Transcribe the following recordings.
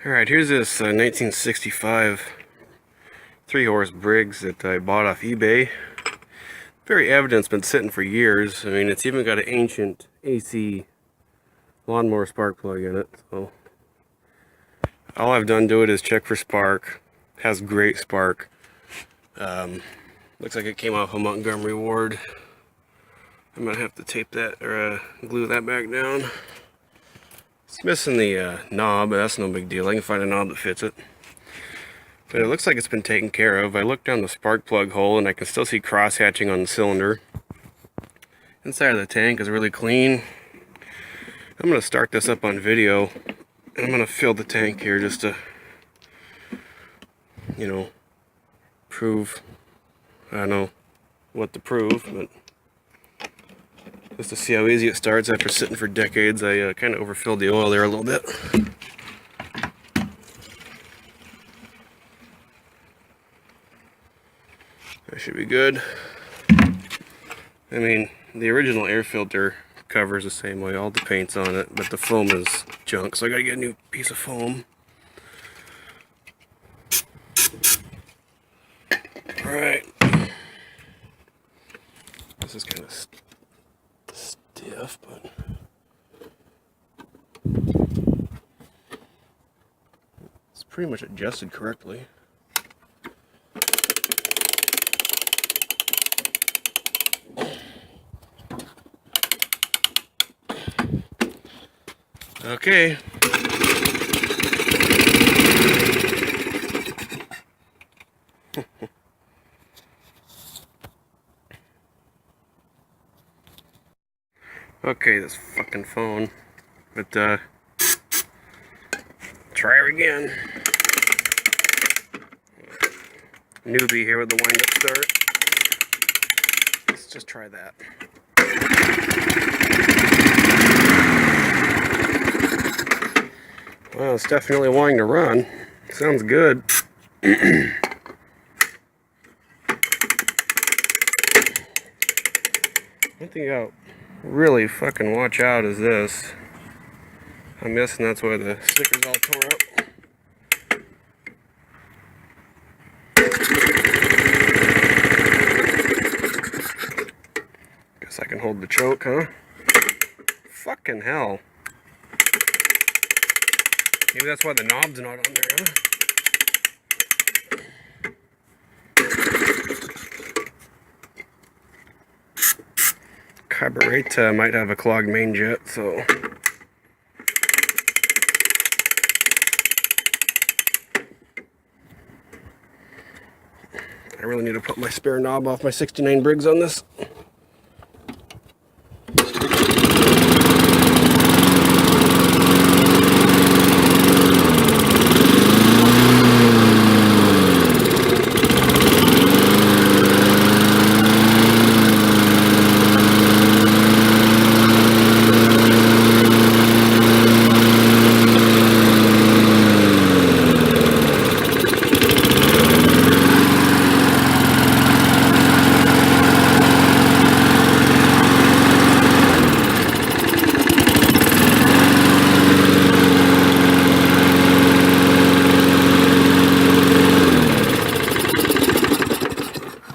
Alright, here's this 1965 3-horse Briggs that I bought off eBay. Very evident it's been sitting for years. I mean, it's even got an ancient AC lawnmower spark plug in it. So all I've done to it is check for spark. Has great spark. Looks like it came off a Montgomery Ward. I'm gonna have to tape that or glue that back down. It's missing the knob, but that's no big deal. I can find a knob that fits it. But it looks like it's been taken care of. I looked down the spark plug hole and I can still see cross hatching on the cylinder. Inside of the tank is really clean. I'm going to start this up on video and I'm going to fill the tank here just to, you know, prove, I don't know what to prove, but just to see how easy it starts after sitting for decades. I kind of overfilled the oil there a little bit. That should be good. I mean, the original air filter cover is the same way, all the paint's on it, but the foam is junk, so I gotta get a new piece of foam. Alright. This is kind of stiff, but it's pretty much adjusted correctly. Okay. Okay, this fucking phone. But try it again. Newbie here with the wind-up start. Let's just try that. Well, it's definitely wanting to run. Sounds good. One thing you gotta really fucking watch out is this. I'm guessing that's why the sticker's all tore up. Guess I can hold the choke, huh? Fucking hell. Maybe that's why the knob's not on there, huh? Carburetor might have a clogged main jet, so I really need to put my spare knob off my 69 Briggs on this.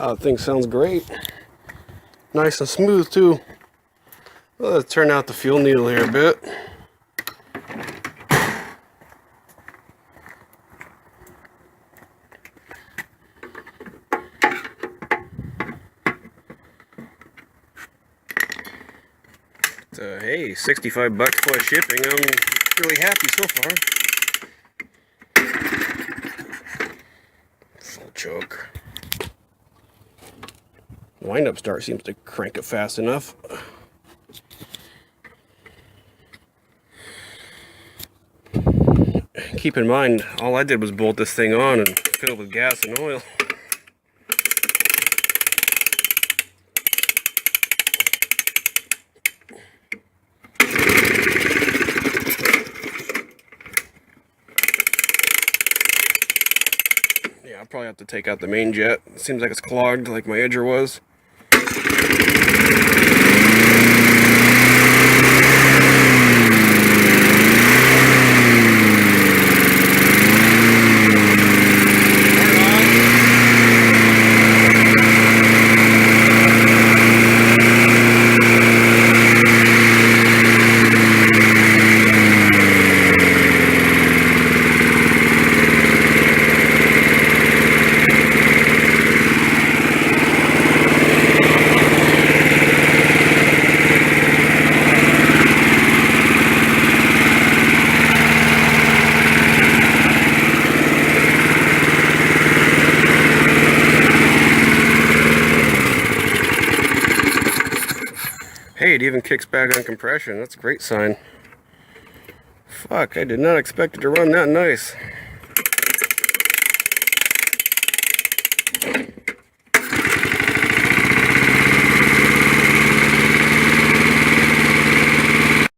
That thing sounds great. Nice and smooth too. Well, let's turn out the fuel needle here a bit. Hey, 65 bucks plus shipping. I'm really happy so far. Full choke. Wind-up start seems to crank it fast enough. Keep in mind, all I did was bolt this thing on and fill it with gas and oil. Yeah, I'll probably have to take out the main jet. It seems like it's clogged like my edger was. it even kicks back on compression. That's a great sign. Fuck, I did not expect it to run that nice.